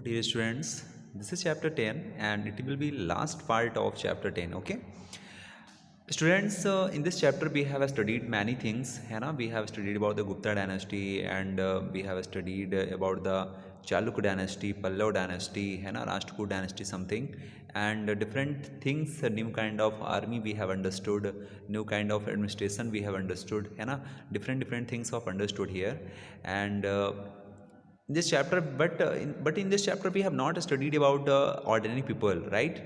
Dear students, this is chapter 10 and it will be last part of chapter 10. Okay students, in this chapter we have studied many things है ना. We have studied about the Gupta dynasty and we have studied about the Chalukya dynasty, Pallav dynasty है ना, Rashtrakoot dynasty something, and different things, new kind of army we have understood, new kind of administration we have understood है ना, different things of understood here. And this chapter, but in this chapter we have not studied about ordinary people, right?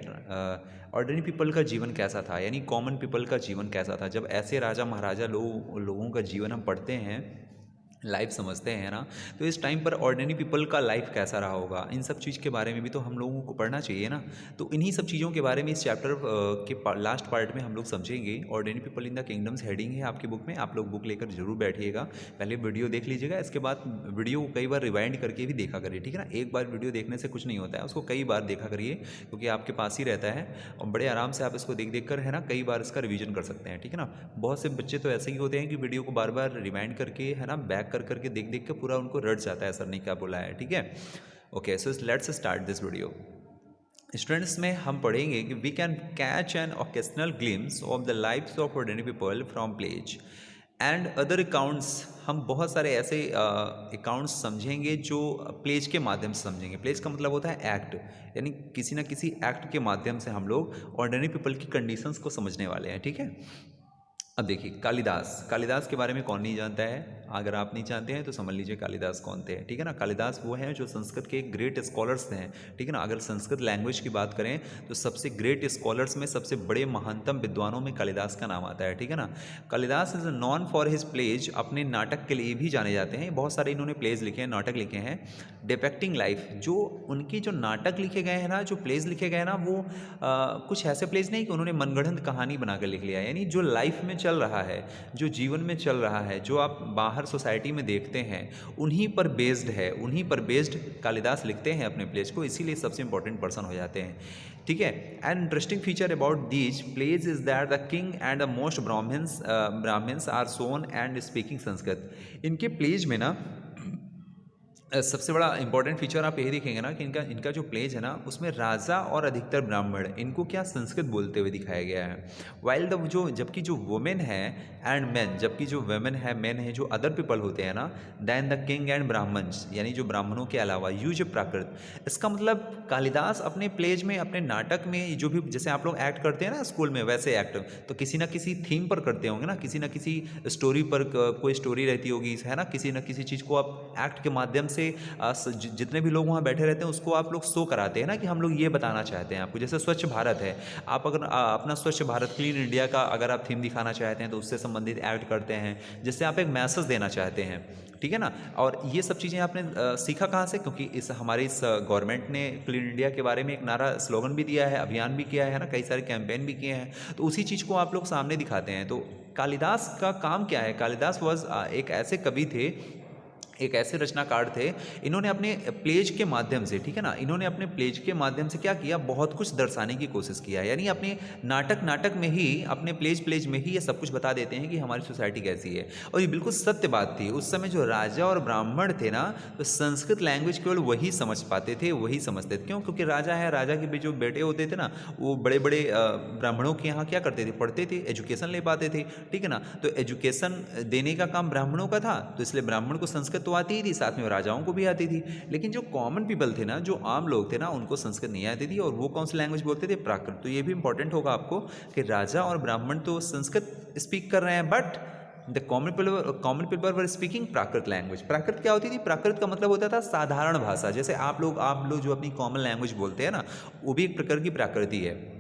Ordinary people का जीवन कैसा था, यानी common people का जीवन कैसा था. जब ऐसे राजा महाराजा लोगों का जीवन हम पढ़ते हैं, लाइफ समझते हैं ना, तो इस टाइम पर ऑर्डिनरी पीपल का लाइफ कैसा रहा होगा, इन सब चीज़ के बारे में भी तो हम लोगों को पढ़ना चाहिए ना. तो इन्हीं सब चीज़ों के बारे में इस चैप्टर के लास्ट पार्ट में हम लोग समझेंगे. Ordinary people in the kingdoms heading है आपकी बुक में, आप लोग बुक लेकर जरूर बैठिएगा. पहले वीडियो देख लीजिएगा, इसके बाद वीडियो को कई बार रिवाइंड करके भी देखा करिए, ठीक है ना. एक बार वीडियो देखने से कुछ नहीं होता है, उसको कई बार देखा करिए, क्योंकि आपके पास ही रहता है और बड़े आराम से आप इसको देख कर है ना कई बार इसका रिवीजन कर सकते हैं, ठीक है ना. बहुत से बच्चे तो ऐसे ही होते हैं कि वीडियो को बार बार रिवाइंड करके है ना बैक करके देख पूरा उनको रट जाता है, सर ने क्या बोला है, ठीक है. Okay, so let's start this video. Students में हम पढ़ेंगे कि we can catch an occasional glimpse of the lifes of ordinary people from plays and other accounts. हम बहुत सारे ऐसे अकाउंट्स समझेंगे जो प्लेज के माध्यम से समझेंगे. प्लेज का मतलब होता है एक्ट, यानी किसी ना किसी एक्ट के माध्यम से हम लोग ऑर्डिनरी पीपल की कंडीशंस को समझने वाले हैं, ठीक है. अब देखिए कालिदास के बारे में कौन नहीं जानता है. अगर आप नहीं जानते हैं तो समझ लीजिए कालिदास कौन थे, ठीक है ना. कालिदास वो हैं जो संस्कृत के ग्रेट स्कॉलर्स हैं, ठीक है ना. अगर संस्कृत लैंग्वेज की बात करें तो सबसे ग्रेट स्कॉलर्स में सबसे बड़े महानतम विद्वानों में कालिदास का नाम आता है, ठीक है ना. Kalidas is known for his plays, अपने नाटक के लिए भी जाने जाते हैं. बहुत सारे इन्होंने प्लेज लिखे हैं, नाटक लिखे हैं डिपेक्टिंग लाइफ. जो उनके जो नाटक लिखे गए हैं ना, जो प्लेज लिखे गए हैं ना, वो कुछ ऐसे प्लेज नहीं कि उन्होंने मनगढ़ंत कहानी बनाकर लिख लिया, यानी जो लाइफ में चल रहा है, जो जीवन में चल रहा है, जो आप बाहर सोसाइटी में देखते हैं, उन्हीं पर बेस्ड है, उन्हीं पर बेस्ड कालिदास लिखते हैं अपने प्लेज को, इसीलिए सबसे इंपॉर्टेंट पर्सन हो जाते हैं, ठीक है. An interesting feature about these plays is that the king and the most brahmans are shown and speaking Sanskrit. इनके प्लेज में ना सबसे बड़ा इंपॉर्टेंट फीचर आप यही देखेंगे ना कि इनका जो प्लेज है ना, उसमें राजा और अधिकतर ब्राह्मण इनको क्या संस्कृत बोलते हुए दिखाया गया है. वाइल द जबकि जो वुमेन है एंड मैन, जबकि जो वुमेन है मैन है, जो अदर पीपल होते हैं ना, then the king and brahmans, यानी जो ब्राह्मणों के अलावा यूज प्राकृत. इसका मतलब कालिदास अपने प्लेज में, अपने नाटक में, जो भी जैसे आप लोग एक्ट करते हैं ना स्कूल में, वैसे एक्ट तो किसी ना किसी थीम पर करते होंगे ना, किसी ना किसी स्टोरी पर कोई स्टोरी रहती होगी है ना, किसी ना किसी चीज़ को आप एक्ट के माध्यम से जितने भी लोग वहाँ बैठे रहते हैं उसको आप लोग शो कराते हैं ना कि हम लोग ये बताना चाहते हैं आपको. जैसे स्वच्छ भारत है, आप अगर अपना स्वच्छ भारत क्लीन इंडिया का अगर आप थीम दिखाना चाहते हैं तो उससे संबंधित एक्ट करते हैं, जिससे आप एक मैसेज देना चाहते हैं, ठीक है ना. और ये सब चीज़ें आपने सीखा कहाँ से, क्योंकि हमारे इस गवर्नमेंट ने क्लीन इंडिया के बारे में एक नारा स्लोगन भी दिया है, अभियान भी किया है ना, कई सारे कैंपेन भी किए हैं, तो उसी चीज़ को आप लोग सामने दिखाते हैं. तो कालिदास का काम क्या है, कालिदास वॉज एक ऐसे कवि थे, एक ऐसे रचनाकार थे, इन्होंने अपने प्लेज के माध्यम से, ठीक है ना, इन्होंने अपने प्लेज के माध्यम से क्या किया, बहुत कुछ दर्शाने की कोशिश किया. यानी अपने नाटक में ही, अपने प्लेज में ही ये सब कुछ बता देते हैं कि हमारी सोसाइटी कैसी है. और ये बिल्कुल सत्य बात थी. उस समय जो राजा और ब्राह्मण थे ना, तो संस्कृत लैंग्वेज केवल वही समझ पाते थे, वही समझते थे. क्यों? क्योंकि राजा है, राजा के भी जो बेटे होते थे ना, वो बड़े बड़े ब्राह्मणों के यहाँ क्या करते थे, पढ़ते थे, एजुकेशन ले पाते थे, ठीक है ना. तो एजुकेशन देने का काम ब्राह्मणों का था, तो इसलिए ब्राह्मण को संस्कृत आती ही थी, साथ में राजाओं को भी आती थी. लेकिन जो कॉमन पीपल थे ना, जो आम लोग थे ना, उनको संस्कृत नहीं आती थी, और वो कौन सी लैंग्वेज बोलते थे, प्राकृत. तो ये भी इंपॉर्टेंट होगा आपको कि राजा और ब्राह्मण तो संस्कृत स्पीक कर रहे हैं, but the common people were speaking Prakrit language. Prakrit क्या होती थी, प्राकृत का मतलब होता था साधारण भाषा. जैसे आप लोग जो अपनी कॉमन लैंग्वेज बोलते हैं ना, वो भी एक प्रकार की प्राकृति है.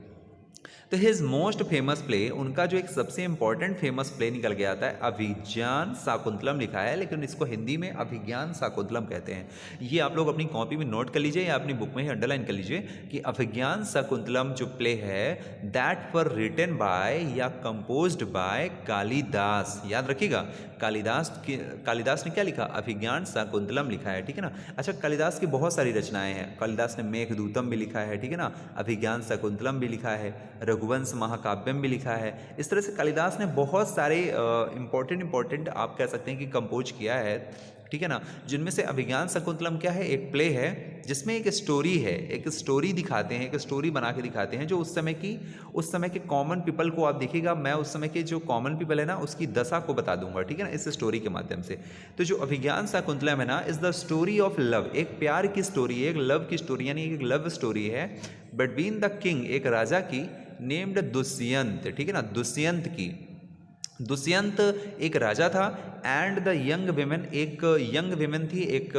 तो हिज मोस्ट फेमस प्ले, उनका जो एक सबसे इंपॉर्टेंट फेमस प्ले निकल के आता है, अभिज्ञान शाकुंतलम लिखा है, लेकिन इसको हिंदी में अभिज्ञान शाकुंतलम कहते हैं. ये आप लोग अपनी कॉपी में नोट कर लीजिए या अपनी बुक में ही अंडरलाइन कर लीजिए कि अभिज्ञान शाकुंतलम जो प्ले है, दैट वर रिटन बाय या कंपोज्ड बाय कालिदास. याद रखिएगा, कालिदास ने क्या लिखा, अभिज्ञान शाकुंतलम लिखा है, ठीक है ना. अच्छा, कालिदास की बहुत सारी रचनाएं हैं. कालिदास ने मेघदूतम भी लिखा है, ठीक है ना, अभिज्ञान शाकुंतलम भी लिखा है, रघुवंश महाकाव्यम भी लिखा है. इस तरह से कालिदास ने बहुत सारे इंपॉर्टेंट आप कह सकते हैं कि कंपोज किया है. ठीक है ना, जिनमें से अभिज्ञान शकुंतलम क्या है, एक प्ले है जिसमें एक स्टोरी है, एक स्टोरी दिखाते हैं, एक स्टोरी बना के दिखाते हैं जो उस समय के कॉमन पीपल को, आप देखिएगा मैं उस समय के जो कॉमन पीपल है ना उसकी दशा को बता दूंगा, ठीक है ना, इस स्टोरी के माध्यम से। तो जो अभिज्ञान शकुंतलम है ना, is the story of love, एक प्यार की स्टोरी है, एक लव की स्टोरी, यानी एक लव स्टोरी है बिटवीन द किंग, एक राजा की, नेम्ड दुष्यंत, ठीक है ना, दुष्यंत की, दुष्यंत एक राजा था, एंड द यंग विमेन, एक यंग विमेन थी, एक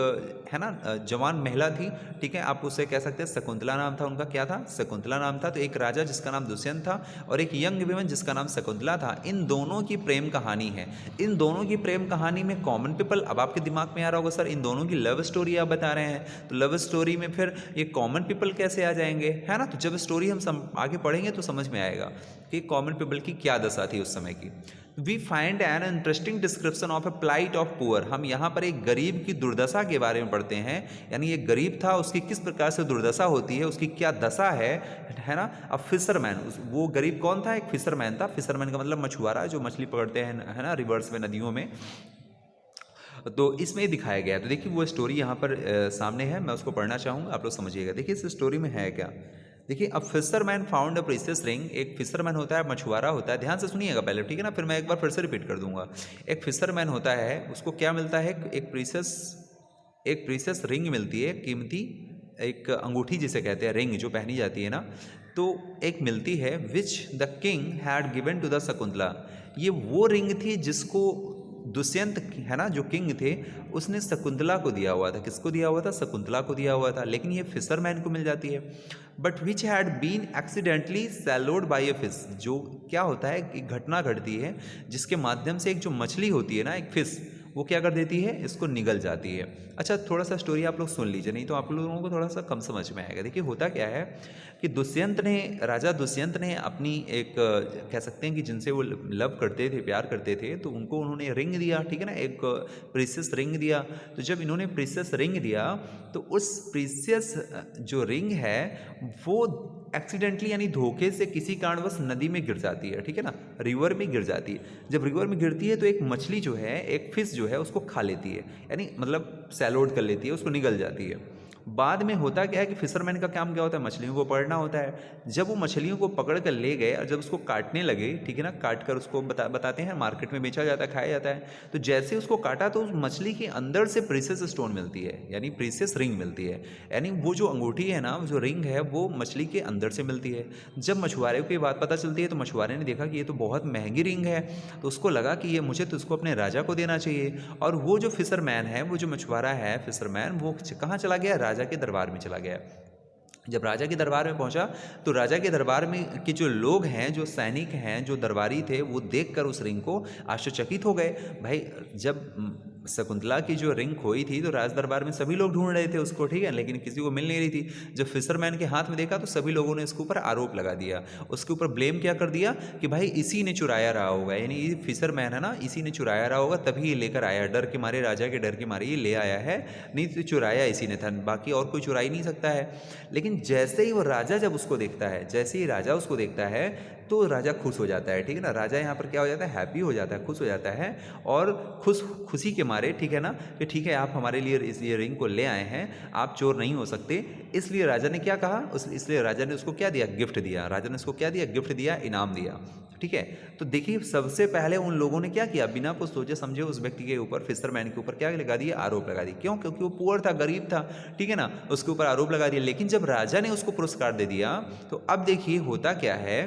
है ना जवान महिला थी, ठीक है, आप उससे कह सकते हैं शकुंतला नाम था उनका, क्या था, शकुंतला नाम था। तो एक राजा जिसका नाम दुष्यंत था और एक यंग विमेन जिसका नाम शकुंतला था, इन दोनों की प्रेम कहानी है। इन दोनों की प्रेम कहानी में कॉमन पीपल, अब आपके दिमाग में आ रहा होगा सर इन दोनों की लव स्टोरी आप बता रहे हैं, तो लव स्टोरी में फिर ये कॉमन पीपल कैसे आ जाएंगे, है ना। तो जब स्टोरी हम आगे पढ़ेंगे तो समझ में आएगा कि कॉमन पीपल की क्या दशा थी उस समय की। We find an interesting description of a plight of poor, हम यहाँ पर एक गरीब की दुर्दशा के बारे में पढ़ते हैं, यानी एक गरीब था उसकी किस प्रकार से दुर्दशा होती है, उसकी क्या दशा है ना। अब फिशरमैन, वो गरीब कौन था, एक फिशरमैन था, फिशरमैन का मतलब मछुआरा जो मछली पकड़ते हैं, है ना, रिवर्स में, नदियों में। तो इसमें दिखाया गया है। तो देखिए वो स्टोरी यहाँ पर सामने है, मैं उसको पढ़ना चाहूँगा, आप लोग समझिएगा। देखिए इस स्टोरी में है क्या, देखिए अब fisherman found a precious ring, एक फिशरमैन होता है, मछुआरा होता है, ध्यान से सुनिएगा पहले, ठीक है ना, फिर मैं एक बार फिर से रिपीट कर दूंगा। एक फिशरमैन होता है, उसको क्या मिलता है, एक प्रीशियस रिंग मिलती है, कीमती एक अंगूठी जिसे कहते हैं, रिंग जो पहनी जाती है ना, तो एक मिलती है, which the king had given to the Shakuntala, ये वो रिंग थी जिसको दुष्यंत, है ना, जो किंग थे, उसने शकुंतला को दिया हुआ था। किसको दिया हुआ था, शकुंतला को दिया हुआ था, लेकिन ये फिशरमैन को मिल जाती है। But which had been accidentally swallowed by a fish, जो क्या होता है, एक घटना घटती है जिसके माध्यम से एक जो मछली होती है ना, एक फिश, वो क्या कर देती है, इसको निगल जाती है। अच्छा थोड़ा सा स्टोरी आप लोग सुन लीजिए, नहीं तो आप लोगों को थोड़ा सा कम समझ में आएगा। देखिए होता क्या है कि राजा दुष्यंत ने अपनी एक कह सकते हैं कि जिनसे वो लव करते थे, प्यार करते थे, तो उनको उन्होंने रिंग दिया, ठीक है ना, एक प्रीशियस रिंग दिया। तो जब इन्होंने प्रीशियस रिंग दिया तो उस प्रीशियस जो रिंग है वो एक्सीडेंटली यानी धोखे से किसी कारणवश नदी में गिर जाती है, ठीक है ना, रिवर में गिर जाती है। जब रिवर में गिरती है तो एक मछली जो है, एक फिश जो है, उसको खा लेती है, यानी मतलब सैलोड कर लेती है, उसको निगल जाती है। बाद में होता क्या है कि फिशरमैन का काम क्या होता है, मछलियों को पकड़ना होता है। जब वो मछलियों को पकड़ कर ले गए और जब उसको काटने लगे, ठीक है ना, काट कर उसको बताते हैं, मार्केट में बेचा जाता है, खाया जाता है। तो जैसे उसको काटा तो उस मछली के अंदर से प्रीशियस स्टोन मिलती है, यानी प्रीशियस रिंग मिलती है, यानी वो जो अंगूठी है ना, जो रिंग है, वो मछली के अंदर से मिलती है। जब मछुआरे को ये बात पता चलती है तो मछुआरे ने देखा कि ये तो बहुत महंगी रिंग है, तो उसको लगा कि ये मुझे तो इसको अपने राजा को देना चाहिए। और वो जो फिशरमैन है, वो जो मछुआरा है फिशरमैन, वो कहाँ चला गया, राजा के दरबार में चला गया। जब राजा के दरबार में पहुंचा तो राजा के दरबार में के जो लोग हैं, जो सैनिक हैं, जो दरबारी थे, वो देखकर उस रिंग को आश्चर्यचकित हो गए। भाई जब शकुंतला की जो रिंग खोई थी तो राज दरबार में सभी लोग ढूंढ रहे थे उसको, ठीक है, लेकिन किसी को मिल नहीं रही थी। जब फिशरमैन के हाथ में देखा तो सभी लोगों ने इसके ऊपर आरोप लगा दिया, उसके ऊपर ब्लेम क्या कर दिया कि भाई इसी ने चुराया रहा होगा, यानी ये फिशरमैन है ना, इसी ने चुराया रहा होगा, तभी ये लेकर आया, डर के मारे, राजा के डर के मारे ये ले आया है, नहीं तो चुराया इसी ने था, बाकी और कोई चुरा ही नहीं सकता है। लेकिन जैसे ही वो राजा जब उसको देखता है, जैसे ही राजा उसको देखता है तो राजा खुश हो जाता है, ठीक है ना, राजा यहाँ पर क्या हो जाता है, हैप्पी हो जाता है, खुश हो जाता है। और खुशी के मारे, ठीक है ना, कि ठीक है आप हमारे लिए इस ये रिंग को ले आए हैं, आप चोर नहीं हो सकते। इसलिए राजा ने क्या कहा, इसलिए राजा ने उसको क्या दिया, गिफ्ट दिया, राजा ने उसको क्या दिया, गिफ्ट दिया, इनाम दिया, ठीक है। तो देखिए सबसे पहले उन लोगों ने क्या किया, बिना कुछ सोचे समझे उस व्यक्ति के ऊपर, फिशरमैन के ऊपर क्या लगा दिया, आरोप लगा दिया। क्यों, क्योंकि वो पुअर था, गरीब था, ठीक है ना, उसके ऊपर आरोप लगा दिया। लेकिन जब राजा ने उसको पुरस्कार दे दिया तो अब देखिए होता क्या है,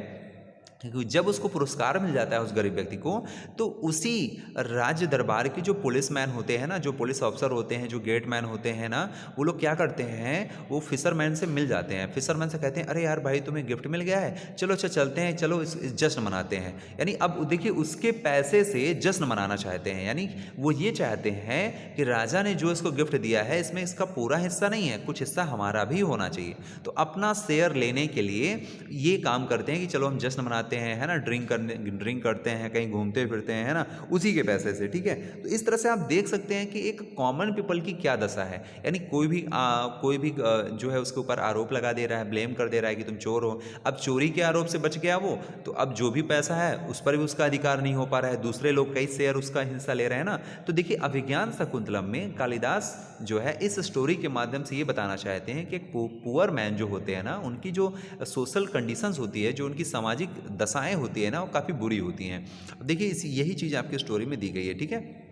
क्योंकि जब उसको पुरस्कार मिल जाता है उस गरीब व्यक्ति को, तो उसी राज्य दरबार के जो पुलिसमैन होते हैं ना, जो पुलिस ऑफिसर होते हैं, जो गेटमैन होते हैं ना, वो लोग क्या करते हैं, वो फिशरमैन से मिल जाते हैं, फिशरमैन से कहते हैं अरे यार भाई तुम्हें गिफ्ट मिल गया है, चलो अच्छा चलते हैं, चलो इस जश्न मनाते हैं। यानी अब देखिए उसके पैसे से जश्न मनाना चाहते हैं, यानी वो ये चाहते हैं कि राजा ने जो इसको गिफ्ट दिया है इसमें इसका पूरा हिस्सा नहीं है, कुछ हिस्सा हमारा भी होना चाहिए। तो अपना शेयर लेने के लिए ये काम करते हैं कि चलो हम जश्न मनाते घुमाते हैं, है ना, ड्रिंक करते हैं, कहीं घूमते फिरते हैं, है ना, उसी के पैसे से, ठीक है। तो इस तरह से आप देख सकते हैं कि एक कॉमन पीपल की क्या दशा है, यानी कोई भी जो है उसके ऊपर आरोप लगा दे रहा है, ब्लेम कर दे रहा है कि तुम चोर हो। अब चोरी के आरोप से बच गया वो, तो अब जो भी पैसा है उस पर भी उसका अधिकार नहीं हो पा रहा है, दूसरे लोग कई शेयर उसका हिस्सा ले रहे हैं ना। तो देखिए अभिज्ञान शाकुंतलम में कालिदास जो है इस स्टोरी के माध्यम से ये बताना चाहते हैं कि पुअर मैन जो होते हैं ना, उनकी जो सोशल कंडीशंस होती है, जो उनकी सामाजिक दशाएं होती है ना, वो काफ़ी बुरी होती हैं। अब देखिए यही चीज़ आपकी स्टोरी में दी गई है, ठीक है।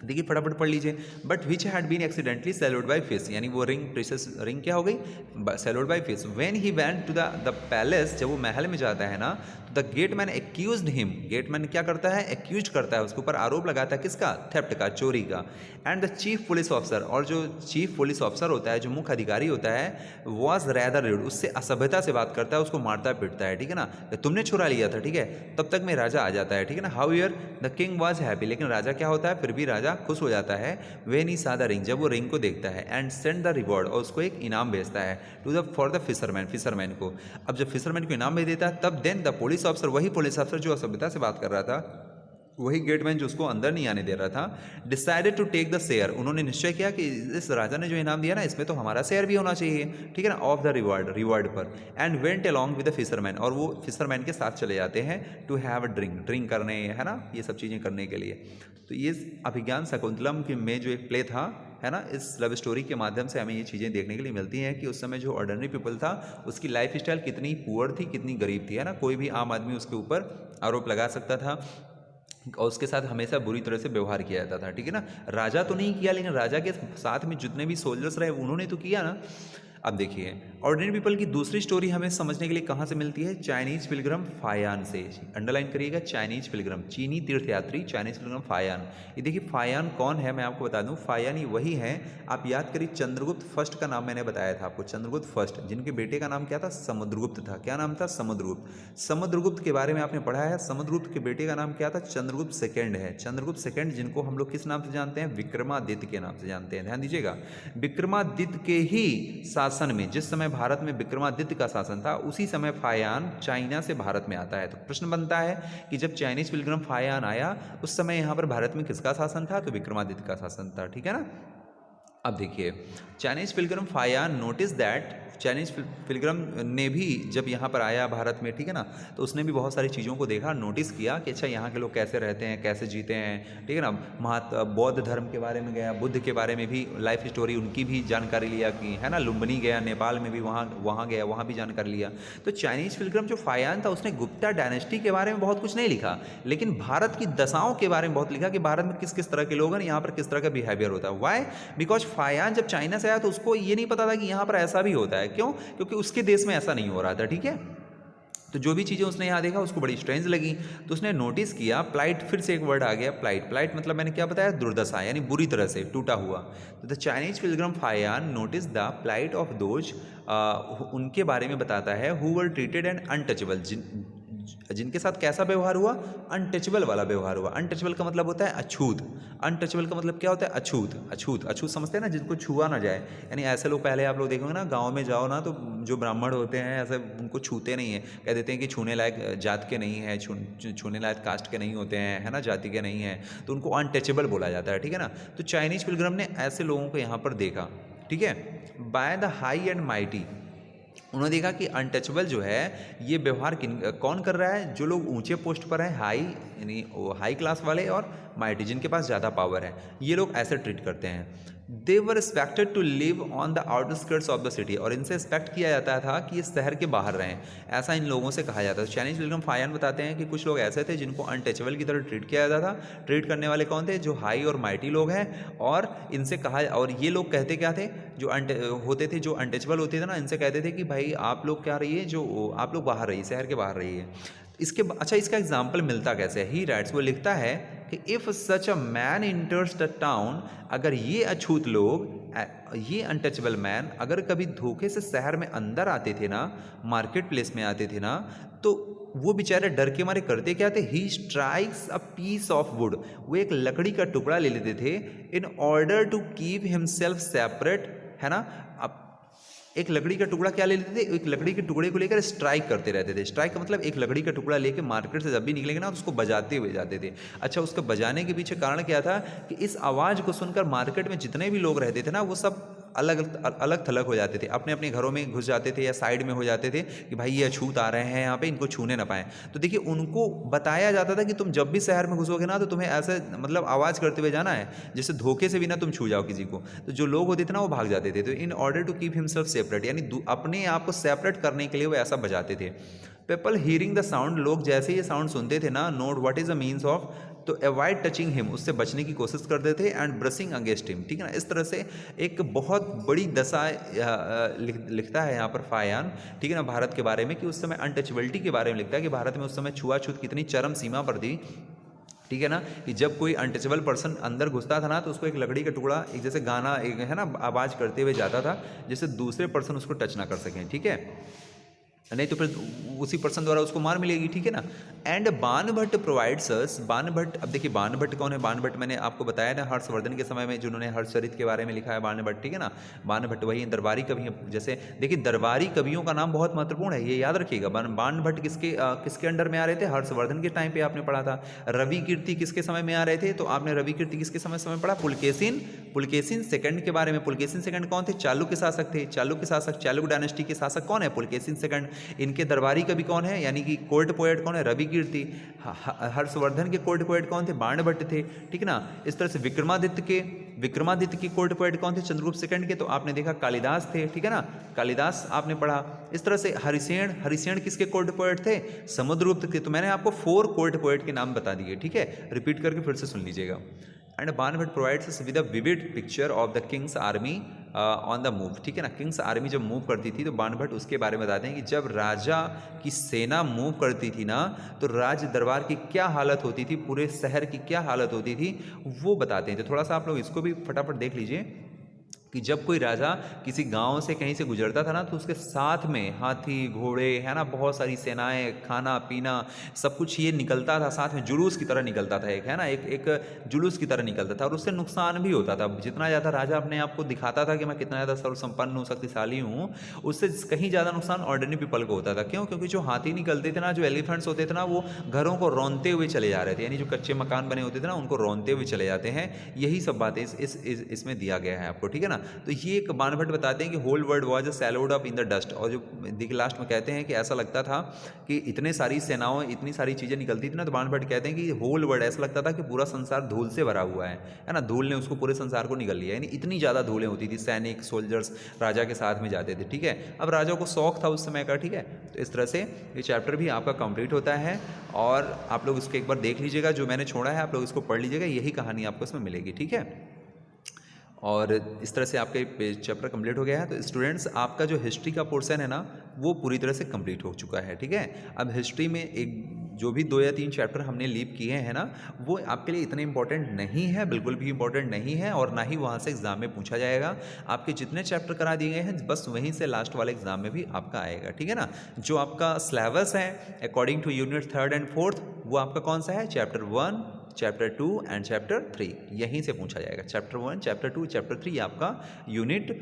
देखिए फटाफट पढ़ लीजिए। But which had been accidentally swallowed by fish, यानी वो रिंग, प्रीशियस रिंग क्या हो गई, swallowed by fish. When he went to the palace, जब वो महल में जाता है ना, the gateman accused him, gateman क्या करता है, एक्यूज करता है, उसके ऊपर आरोप लगाता है, किसका, थेफ्ट का, चोरी का। And the chief police officer, और जो चीफ पुलिस ऑफिसर होता है, जो मुख्य अधिकारी होता है, वॉज रैदर रूड, उससे असभ्यता से बात करता है, उसको मारता पीटता है, ठीक है ना, तुमने चुरा लिया था, ठीक है। तब तक में राजा आ जाता है, ठीक है ना। How year the king was happy, लेकिन राजा क्या होता है, फिर भी राजा खुश हो जाता है। व्हेन ही सा द रिंग, जब वो रिंग को देखता है। एंड सेंड द रिवॉर्ड, और उसको एक इनाम भेजता है to the for the fisherman को। अब जब फिशरमैन को इनाम भेज देता है, तब देन द पुलिस ऑफिसर, वही पुलिस ऑफिसर जो असभ्यता से बात कर रहा था, वही गेटमैन जो उसको अंदर नहीं आने दे रहा था, decided to take the share, उन्होंने निश्चय किया कि इस राजा ने जो इनाम दिया ना, इसमें तो हमारा शेयर भी होना चाहिए, ठीक है ना, ऑफ द रिवॉर्ड पर। And went along with the fisherman, और वो फिशरमैन के साथ चले जाते हैं टू हैव अ ड्रिंक करने, है ना, ये सब चीज़ें करने के लिए। तो ये अभिज्ञान शाकुंतलम के में जो एक प्ले था, है ना, इस लव स्टोरी के माध्यम से हमें ये चीज़ें देखने के लिए मिलती हैं कि उस समय जो ऑर्डिनरी पीपल था, उसकी लाइफ स्टाइल कितनी पुअर थी, कितनी गरीब थी, है ना। कोई भी आम आदमी उसके ऊपर आरोप लगा सकता था और उसके साथ हमेशा बुरी तरह से व्यवहार किया जाता था, ठीक है ना। राजा तो नहीं किया, लेकिन राजा के साथ में जितने भी सोल्जर्स रहे उन्होंने तो किया ना। अब देखिए ऑर्डिनरी पीपल की दूसरी स्टोरी हमें समझने के लिए कहाँ से मिलती है, चाइनीज पिलग्रम फायान से। अंडरलाइन करिएगा, चाइनीज पिलग्रम, चीनी तीर्थयात्री चाइनीज पिलग्रम फायान। ये देखिए फायान कौन है, मैं आपको बता दूं, फायान ही वही है, आप याद करिए, चंद्रगुप्त फर्स्ट का नाम मैंने बताया था आपको, चंद्रगुप्त फर्स्ट, जिनके बेटे का नाम क्या था, समुद्रगुप्त था। क्या नाम था, समुद्रगुप्त। समुद्रगुप्त के बारे में आपने पढ़ा है, समुद्रगुप्त के बेटे का नाम क्या था, चंद्रगुप्त सेकेंड है। चंद्रगुप्त सेकेंड जिनको हम लोग किस नाम से जानते हैं, विक्रमादित्य के नाम से जानते हैं। ध्यान दीजिएगा, विक्रमादित्य के ही शासन में, जिस समय भारत में विक्रमादित्य का शासन था, उसी समय फायान चाइना से भारत में आता है। तो प्रश्न बनता है कि जब चाइनीज पिलग्रम फायान आया, उस समय यहाँ पर भारत में किसका शासन था, तो विक्रमादित्य का शासन था, ठीक है ना। अब देखिए Chinese pilgrim Faxian notice that, Chinese पिलग्रम ने भी जब यहाँ पर आया भारत में, ठीक है ना, तो उसने भी बहुत सारी चीज़ों को देखा, नोटिस किया कि अच्छा यहाँ के लोग कैसे रहते हैं, कैसे जीते हैं, ठीक है ना। बौद्ध धर्म के बारे में गया, बुद्ध के बारे में भी लाइफ स्टोरी उनकी भी जानकारी लिया कि, है ना, लुम्बिनी गया, नेपाल में भी वहाँ गया, वहाँ भी जानकारी लिया। तो चाइनीज पिलग्रम जो फायान था, उसने गुप्ता डायनेस्टी के बारे में बहुत कुछ नहीं लिखा, लेकिन भारत की दशाओं के बारे में बहुत लिखा कि भारत में किस किस तरह के लोग हैं, यहाँ पर किस तरह का बिहेवियर होता है। वाई, बिकॉज फायान जब चाइना से आया तो उसको ये नहीं पता था कि यहाँ पर ऐसा भी होता है। क्यों, क्योंकि उसके देश में ऐसा नहीं हो रहा था, ठीक है। तो जो भी चीज़ें उसने यहाँ देखा उसको बड़ी स्ट्रेंज लगी, तो उसने नोटिस किया, प्लाइट, फिर से एक वर्ड आ गया, प्लाइट। प्लाइट मतलब मैंने क्या बताया, दुर्दशा, यानी बुरी तरह से टूटा हुआ। तो the Chinese pilgrim Faxian notice the plight of those, उनके बारे में बताता है, who were treated and untouchable, जिनके साथ कैसा व्यवहार हुआ, अनटचेबल वाला व्यवहार हुआ। अनटचेबल का मतलब होता है अछूत, अनटचेबल का मतलब क्या होता है, अछूत। अछूत अछूत समझते हैं ना, जिनको छुआ ना जाए, यानी ऐसे लोग, पहले आप लोग देखोगे ना गांव में जाओ ना, तो जो ब्राह्मण होते हैं ऐसे उनको छूते नहीं है, कह देते हैं कि छूने लायक जात के नहीं है, छूने लायक कास्ट के नहीं होते हैं, है ना, जाति के नहीं है, तो उनको अनटचेबल बोला जाता है, ठीक है ना। तो चाइनीज पिलग्रम ने ऐसे लोगों को यहाँ पर देखा, ठीक है। By the high and mighty, उन्होंने देखा कि अनटचेबल जो है ये व्यवहार कौन कर रहा है, जो लोग ऊंचे पोस्ट पर हैं, हाई यानी हाई क्लास वाले, और माइटी जिनके पास ज़्यादा पावर है, ये लोग ऐसे ट्रीट करते हैं। They were expected to live on the outskirts of the city, और इनसे एक्सपेक्ट किया जाता था कि ये शहर के बाहर रहें, ऐसा इन लोगों से कहा जाता है। चाइनीज पिलग्रम फायान बताते हैं कि कुछ लोग ऐसे थे जिनको अनटचेबल की तरह ट्रीट किया जाता था। ट्रीट करने वाले कौन थे, जो हाई और माइटी लोग हैं, और इनसे कहा, और ये लोग कहते क्या थे, जो होते थे, जो अनटचेबल होते थे ना, इनसे कहते थे कि भाई आप लोग क्या रहिए, जो आप लोग बाहर रहिए, शहर के बाहर रहिए। इसके अच्छा, इसका एग्जाम्पल मिलता कैसे है, ही राइट्स, वो लिखता है कि if such a man इंटर्स the town, अगर ये अछूत लोग, ये अनटचेबल मैन अगर कभी धोखे से शहर में अंदर आते थे ना, मार्केट प्लेस में आते थे ना, तो वो बेचारे डर के मारे करते क्या थे, he strikes a piece of wood, वो एक लकड़ी का टुकड़ा ले लेते थे, in order to keep himself separate, है ना। अब एक लकड़ी का टुकड़ा क्या ले लेते थे, एक लकड़ी के टुकड़े को लेकर स्ट्राइक करते रहते थे। स्ट्राइक का मतलब एक लकड़ी का टुकड़ा लेके मार्केट से जब भी निकलेंगे ना तो उसको बजाते हुए जाते थे। अच्छा, उसको बजाने के पीछे कारण क्या था कि इस आवाज़ को सुनकर मार्केट में जितने भी लोग रहते थे ना वो सब अलग अलग थलग हो जाते थे, अपने अपने घरों में घुस जाते थे या साइड में हो जाते थे कि भाई ये अछूत आ रहे हैं यहाँ पे, इनको छूने ना पाएँ। तो देखिए उनको बताया जाता था कि तुम जब भी शहर में घुसोगे ना तो तुम्हें ऐसे मतलब आवाज़ करते हुए जाना है जैसे धोखे से भी ना तुम छू जाओ किसी को। तो जो लोग होते थे ना वो भाग जाते थे। तो in order to keep himself separate, यानी अपने आप को सेपरेट करने के लिए वो ऐसा बजाते थे। पीपल हियरिंग द साउंड, लोग जैसे ये साउंड सुनते थे ना, note what is the means of, तो अवॉइड टचिंग हिम, उससे बचने की कोशिश करते थे, एंड ब्रशिंग अगेंस्ट हिम। ठीक है ना, इस तरह से एक बहुत बड़ी दशा लिखता है यहाँ पर फायान, ठीक है ना, भारत के बारे में कि उस समय अनटचेबिलिटी के बारे में लिखता है कि भारत में उस समय छुआछूत कितनी चरम सीमा पर थी। ठीक है ना, कि जब कोई अनटचेबल पर्सन अंदर घुसता था ना तो उसको एक लकड़ी का टुकड़ा, एक जैसे गाना एक है ना आवाज़ करते हुए जाता था जिससे दूसरे पर्सन उसको टच ना कर सकें। ठीक है, नहीं तो फिर उसी पर्सन द्वारा उसको मार मिलेगी। ठीक है ना। And Banabhatta provides us, Banabhatta, अब देखिए बाणभट्ट कौन है, बाणभट्ट मैंने आपको बताया ना हर्षवर्धन के समय में जिन्होंने हर्षचरित के बारे में लिखा है बाणभट्ट। ठीक है ना, बाणभट्ट वही दरबारी कवि, जैसे देखिए दरबारी कवियों का नाम बहुत महत्वपूर्ण है, ये याद रखिएगा। बाणभट्ट किसके अंडर में आ रहे थे, हर्षवर्धन के टाइम पे आपने पढ़ा था। रवि कीर्ति किसके समय में आ रहे थे, तो आपने रवि कीर्ति किसके समय पढ़ा, पुलकेशिन सेकंड के बारे में। पुलकेशिन सेकंड कौन थे, चालुक्य शासक थे, चालुक्य शासक, चालुक्य डायनेस्टी के शासक कौन है, पुलकेशिन सेकंड। इनके दरबारी कवि कौन है, यानी कि कोर्ट पोएट कौन है, रवि कीर्ति। हर्षवर्धन के कोर्ट पोएट कौन थे, बाणभट्ट थे। ठीक है ना, इस तरह से विक्रमादित्य के कोर्ट पोएट कौन थे, चंद्रगुप्त सेकंड के, तो आपने देखा कालिदास थे। ठीक है ना, कालिदास आपने पढ़ा। इस तरह से हरिसेन किसके कोर्ट पोएट थे, समुद्रगुप्त के। तो मैंने आपको 4 कोर्ट पोएट के नाम बता दिए। ठीक है, रिपीट करके फिर से सुन लीजिएगा। And Banabhatta provides us with a vivid picture of the Kings army on the move. ठीक है ना, किंग्स आर्मी जब मूव करती थी तो बाणभट्ट उसके बारे में बताते हैं कि जब राजा की सेना मूव करती थी ना तो राज दरबार की क्या हालत होती थी, पूरे शहर की क्या हालत होती थी, वो बताते हैं। तो थोड़ा सा आप लोग इसको भी फटाफट देख लीजिए कि जब कोई राजा किसी गांव से कहीं से गुजरता था ना तो उसके साथ में हाथी घोड़े है ना, बहुत सारी सेनाएं, खाना पीना सब कुछ ये निकलता था साथ में, जुलूस की तरह निकलता था, एक है ना एक जुलूस की तरह निकलता था। और उससे नुकसान भी होता था। जितना ज़्यादा राजा अपने आप को दिखाता था कि मैं कितना ज़्यादा सर्वसंपन्न हूँ, शक्तिशाली हूँ, उससे कहीं ज़्यादा नुकसान ऑर्डिनरी पीपल को होता था। क्यों, क्योंकि जो हाथी निकलते थे ना, जो एलिफेंट्स होते थे ना, वो घरों को रौंदते हुए चले जा रहे थे, यानी जो कच्चे मकान बने होते थे ना उनको रौंदते हुए चले जाते हैं। यही सब बातें इसमें दिया गया है आपको। ठीक है ना, तो ये एक बाणभट्ट बताते हैं कि whole world was swallowed up in the dust. और जो देखिए लास्ट में कहते हैं कि ऐसा लगता था कि इतने सारी सेनाओं, इतनी सारी चीज़ें निकलती थी ना, तो बाणभट्ट कहते हैं कि होल वर्ल्ड, ऐसा लगता था कि पूरा संसार धूल से भरा हुआ है ना, धूल ने उसको पूरे संसार को निकल लिया, यानी इतनी ज़्यादा धूलें होती थी। सैनिक सोल्जर्स राजा के साथ में जाते थे। ठीक है, अब राजा को शौक था उस समय का। ठीक है, तो इस तरह से ये चैप्टर भी आपका कंप्लीट होता है और आप लोग इसको एक बार देख लीजिएगा, जो मैंने छोड़ा है आप लोग इसको पढ़ लीजिएगा, यही कहानी आपको इसमें मिलेगी। ठीक है, और इस तरह से आपका चैप्टर कंप्लीट हो गया है। तो स्टूडेंट्स आपका जो हिस्ट्री का पोर्शन है ना वो पूरी तरह से कंप्लीट हो चुका है। ठीक है, अब हिस्ट्री में एक जो भी 2 या 3 चैप्टर हमने लीव किए हैं ना वो आपके लिए इतने इंपॉर्टेंट नहीं है, बिल्कुल भी इंपॉर्टेंट नहीं है, और ना ही वहाँ से एग्जाम में पूछा जाएगा। आपके जितने चैप्टर करा दिए गए हैं बस वहीं से लास्ट वाले एग्जाम में भी आपका आएगा। ठीक है ना, जो आपका सिलेबस है according two unit 3rd and 4th वो आपका कौन सा है, चैप्टर 1, चैप्टर 2 एंड चैप्टर 3, यहीं से पूछा जाएगा। चैप्टर 1, चैप्टर 2, चैप्टर 3 आपका यूनिट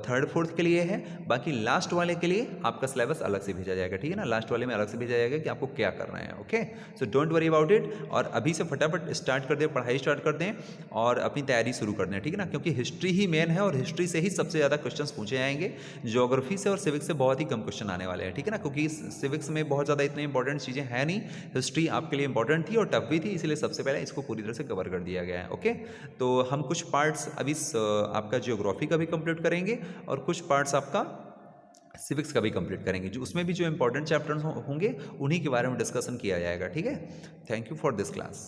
3rd 4th के लिए है। बाकी लास्ट वाले के लिए आपका सिलेबस अलग से भेजा जाएगा। ठीक है ना, लास्ट वाले में अलग से भेजा जाएगा कि आपको क्या करना है। Okay, so don't worry about it, और अभी से फटाफट स्टार्ट कर दें, पढ़ाई स्टार्ट कर दें और अपनी तैयारी शुरू कर दें। ठीक है ना, क्योंकि हिस्ट्री ही मेन है और हिस्ट्री से ही सबसे ज़्यादा क्वेश्चन पूछे जाएंगे। ज्योग्राफी से और सिविक्स से बहुत ही कम क्वेश्चन आने वाले हैं। ठीक है ना, क्योंकि सिविक्स में बहुत ज़्यादा इतने इंपॉर्टेंट चीज़ें हैं नहीं, हिस्ट्री आपके लिए इंपॉर्टेंट थी और टफ भी थी, इसलिए सबसे पहले इसको पूरी तरह से कवर कर दिया गया है। ओके, तो हम कुछ पार्ट्स अभी आपका ज्योग्राफी का भी कंप्लीट करेंगे और कुछ पार्ट्स आपका सिविक्स का भी कंप्लीट करेंगे, जो उसमें भी जो इंपॉर्टेंट चैप्टर्स होंगे उन्हीं के बारे में डिस्कशन किया जाएगा। ठीक है, thank you for this class.